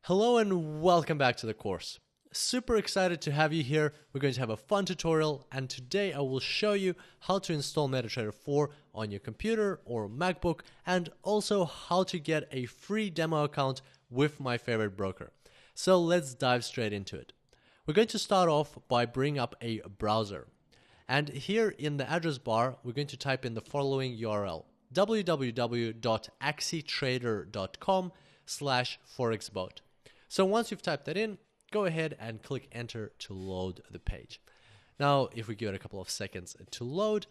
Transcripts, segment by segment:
Hello and welcome back to the course. Super excited to have you here. We're going to have a fun tutorial, and today I will show you how to install MetaTrader 4 on your computer or MacBook, and also how to get a free demo account with my favorite broker. So let's dive straight into it. We're going to start off by bringing up a browser. And here in the address bar, we're going to type in the following URL: www.axitrader.com/forexbot. So once you've typed that in, go ahead and click enter to load the page. Now, if we give it a couple of seconds to load,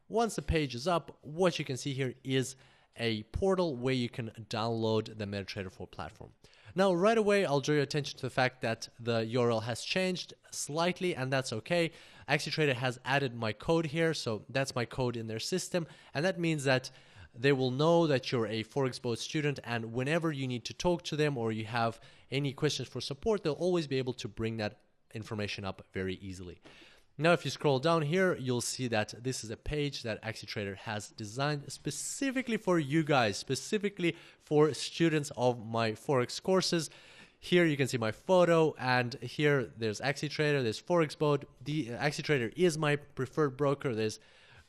once the page is up, what you can see here is a portal where you can download the MetaTrader 4 platform. Now, right away, I'll draw your attention to the fact that the URL has changed slightly, and that's okay. AxiTrader has added my code here, so that's my code in their system, and that means that they will know that you're a ForexBot student, and whenever you need to talk to them or you have any questions for support, they'll always be able to bring that information up very easily. Now, if you scroll down here, you'll see that this is a page that AxiTrader has designed specifically for you guys, specifically for students of my Forex courses. Here you can see my photo, and here there's AxiTrader, there's ForexBot. The AxiTrader is my preferred broker. There's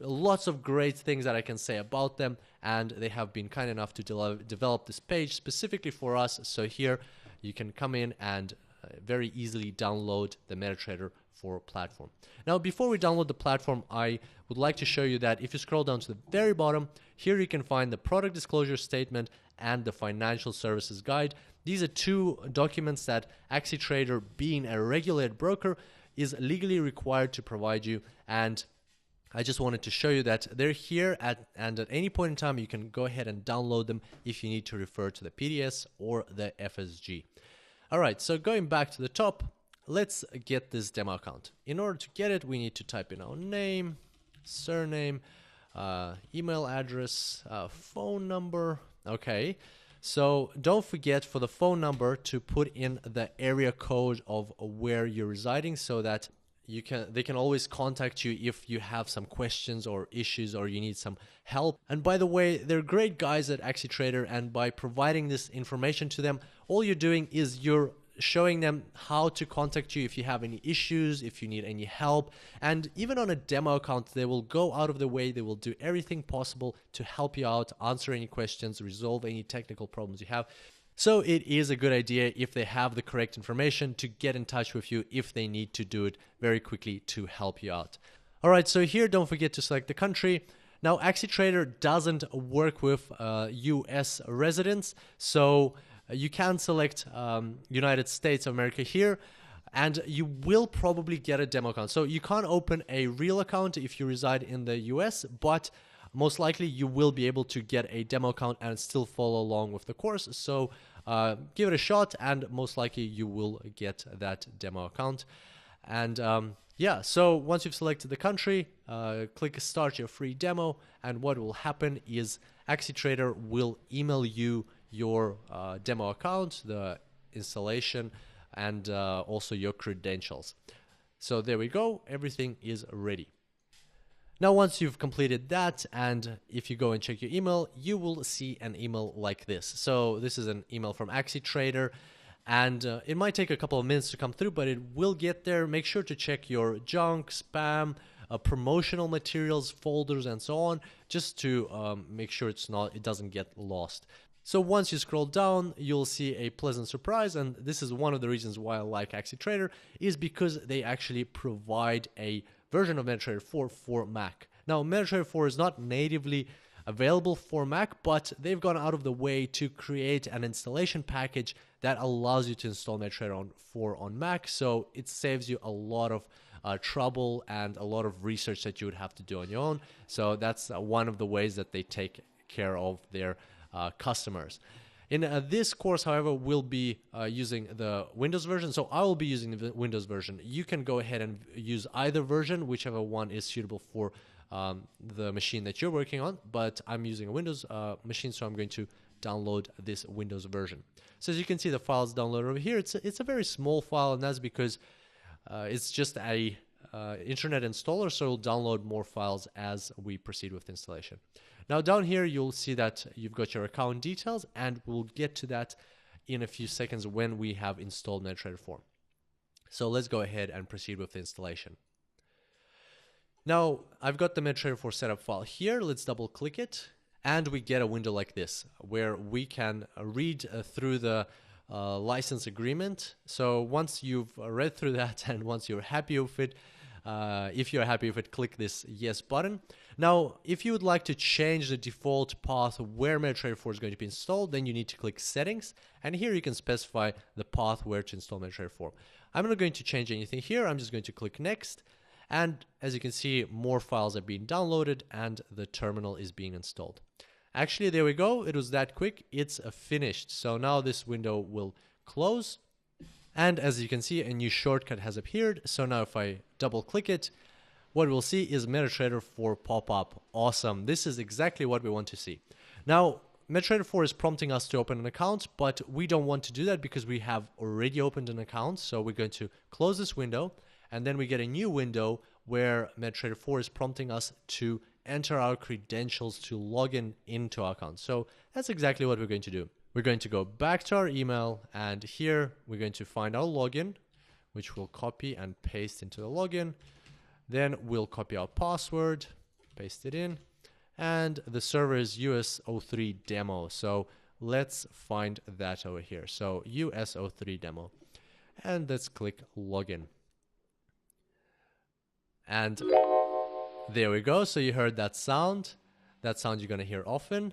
lots of great things that I can say about them, and they have been kind enough to develop this page specifically for us. So here you can come in and very easily download the MetaTrader 4 platform. Now, before we download the platform, I would like to show you that if you scroll down to the very bottom, here you can find the product disclosure statement and the financial services guide. These are two documents that AxiTrader, being a regulated broker, is legally required to provide you, and I just wanted to show you that they're here and at any point in time you can go ahead and download them if you need to refer to the PDS or the FSG. Alright, so going back to the top, let's get this demo account. In order to get it, we need to type in our name, surname, email address, phone number. Okay, so don't forget for the phone number to put in the area code of where you're residing, so that they can always contact you if you have some questions or issues or you need some help. And by the way, they're great guys at AxiTrader, and by providing this information to them, all you're doing is you're showing them how to contact you if you have any issues, if you need any help. And even on a demo account, they will go out of their way, they will do everything possible to help you out, answer any questions, resolve any technical problems you have. So it is a good idea, if they have the correct information, to get in touch with you if they need to do it very quickly to help you out. Alright, so here don't forget to select the country. Now, AxiTrader doesn't work with US residents, so you can select United States of America here, and you will probably get a demo account. So you can't open a real account if you reside in the US, but most likely you will be able to get a demo account and still follow along with the course. So give it a shot, and most likely you will get that demo account. And yeah, so once you've selected the country, click start your free demo, and what will happen is AxiTrader will email you your demo account, the installation, and also your credentials. So there we go, everything is ready. Now, once you've completed that, and if you go and check your email, you will see an email like this. So this is an email from AxiTrader, and it might take a couple of minutes to come through, but it will get there. Make sure to check your junk, spam, promotional materials, folders, and so on, just to make sure it doesn't get lost. So once you scroll down, you'll see a pleasant surprise, and this is one of the reasons why I like AxiTrader, is because they actually provide a version of MetaTrader 4 for Mac. Now, MetaTrader 4 is not natively available for Mac, but they've gone out of the way to create an installation package that allows you to install MetaTrader 4 on Mac, so it saves you a lot of trouble and a lot of research that you would have to do on your own. So that's one of the ways that they take care of their customers. In this course, however, we'll be using the Windows version, so I will be using the Windows version. You can go ahead and use either version, whichever one is suitable for the machine that you're working on, but I'm using a Windows machine, so I'm going to download this Windows version. So as you can see, the file's downloaded over here. It's a very small file, and that's because it's just a internet installer, so it'll download more files as we proceed with installation. Now down here, you'll see that you've got your account details, and we'll get to that in a few seconds when we have installed MetaTrader 4. So let's go ahead and proceed with the installation. Now, I've got the MetaTrader 4 setup file here. Let's double click it. And we get a window like this where we can read through the license agreement. So once you've read through that and once you're happy with it, if you're happy with it, click this yes button. Now, if you would like to change the default path where MetaTrader 4 is going to be installed, then you need to click settings. And here you can specify the path where to install MetaTrader 4. I'm not going to change anything here. I'm just going to click next. And as you can see, more files are being downloaded and the terminal is being installed. Actually, there we go. It was that quick. It's finished. So now this window will close. And as you can see, a new shortcut has appeared. So now if I double click it, what we'll see is MetaTrader 4 pop up. Awesome. This is exactly what we want to see. Now, MetaTrader 4 is prompting us to open an account, but we don't want to do that because we have already opened an account. So we're going to close this window, and then we get a new window where MetaTrader 4 is prompting us to enter our credentials to log into our account. So that's exactly what we're going to do. We're going to go back to our email, and here we're going to find our login, which we'll copy and paste into the login. Then we'll copy our password, paste it in, and the server is US03 demo. So let's find that over here. So US03 demo, and let's click login. And there we go. So you heard that sound. That sound you're going to hear often.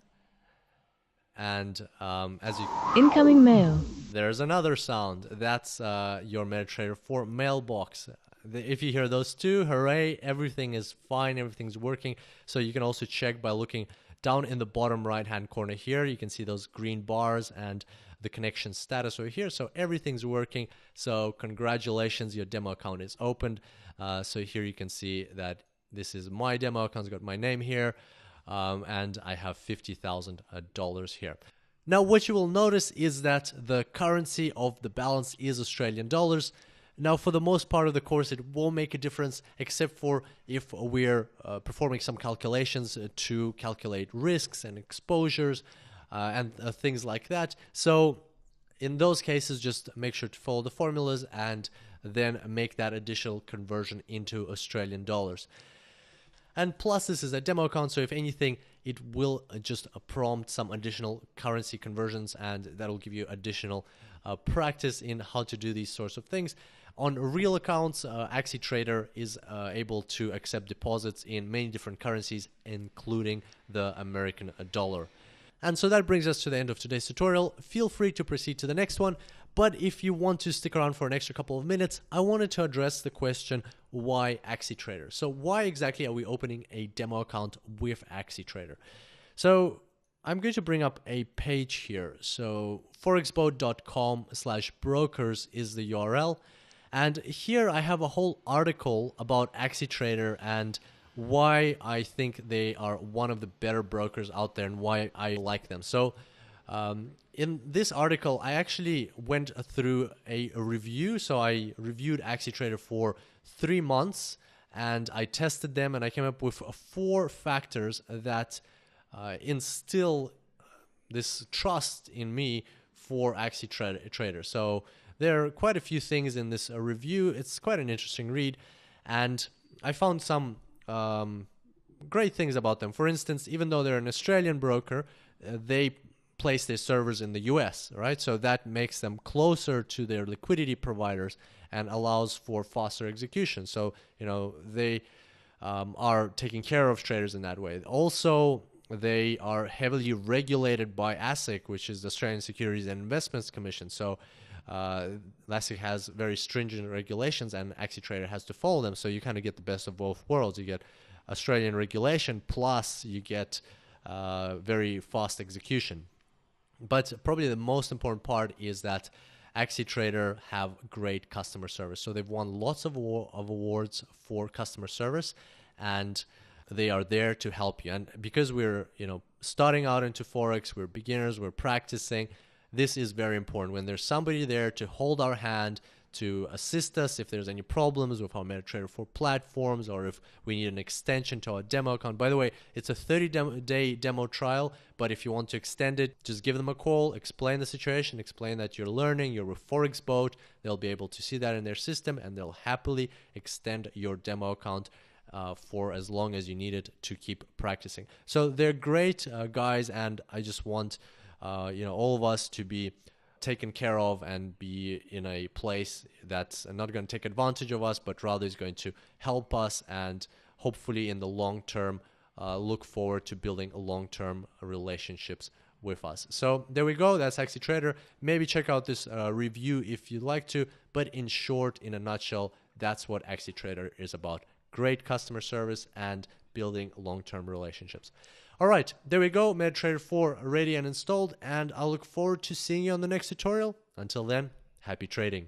And as you incoming mail. There's another sound. That's your MetaTrader 4 mailbox. If you hear those two, hooray, everything is fine, everything's working. So you can also check by looking down in the bottom right-hand corner here. You can see those green bars and the connection status over here. So everything's working. So congratulations, your demo account is opened. So here you can see that this is my demo account. It's got my name here. And I have $50,000 here. Now, what you will notice is that the currency of the balance is Australian dollars. Now, for the most part of the course, it won't make a difference, except for if we're performing some calculations to calculate risks and exposures and things like that. So in those cases, just make sure to follow the formulas and then make that additional conversion into Australian dollars. And plus, this is a demo account, so if anything, it will just prompt some additional currency conversions, and that'll give you additional practice in how to do these sorts of things. On real accounts, AxiTrader is able to accept deposits in many different currencies, including the American dollar. And so that brings us to the end of today's tutorial. Feel free to proceed to the next one. But if you want to stick around for an extra couple of minutes, I wanted to address the question, why AxiTrader? So why exactly are we opening a demo account with AxiTrader? So I'm going to bring up a page here. So forexboat.com/brokers is the URL. And here I have a whole article about AxiTrader and why I think they are one of the better brokers out there and why I like them. So in this article, I actually went through a review. So I reviewed AxiTrader for 3 months and I tested them, and I came up with 4 factors that instill this trust in me for AxiTrader. So there are quite a few things in this review. It's quite an interesting read, and I found some great things about them. For instance, even though they're an Australian broker, they place their servers in the US, right? So that makes them closer to their liquidity providers and allows for faster execution. So, you know, they are taking care of traders in that way. Also, they are heavily regulated by ASIC, which is the Australian Securities and Investments Commission. So ASIC has very stringent regulations, and AxiTrader has to follow them. So you kind of get the best of both worlds. You get Australian regulation, plus you get very fast execution. But probably the most important part is that AxiTrader have great customer service. So they've won lots of awards for customer service, and they are there to help you. And because we're, starting out into Forex, we're beginners, we're practicing, this is very important. When there's somebody there to hold our hand, to assist us if there's any problems with our MetaTrader 4 platforms, or if we need an extension to our demo account. By the way, it's a 30-day demo trial, but if you want to extend it, just give them a call, explain the situation, explain that you're learning, you're with Forex Boat. They'll be able to see that in their system, and they'll happily extend your demo account for as long as you need it to keep practicing. So they're great guys, and I just want all of us to be taken care of and be in a place that's not going to take advantage of us, but rather is going to help us, and hopefully in the long term look forward to building long-term relationships with us. So there we go. That's AxiTrader. Maybe check out this review if you'd like to, but in short, in a nutshell, that's what AxiTrader is about. Great customer service and building long-term relationships. All right, there we go. MetaTrader 4 ready and installed, and I'll look forward to seeing you on the next tutorial. Until then, happy trading.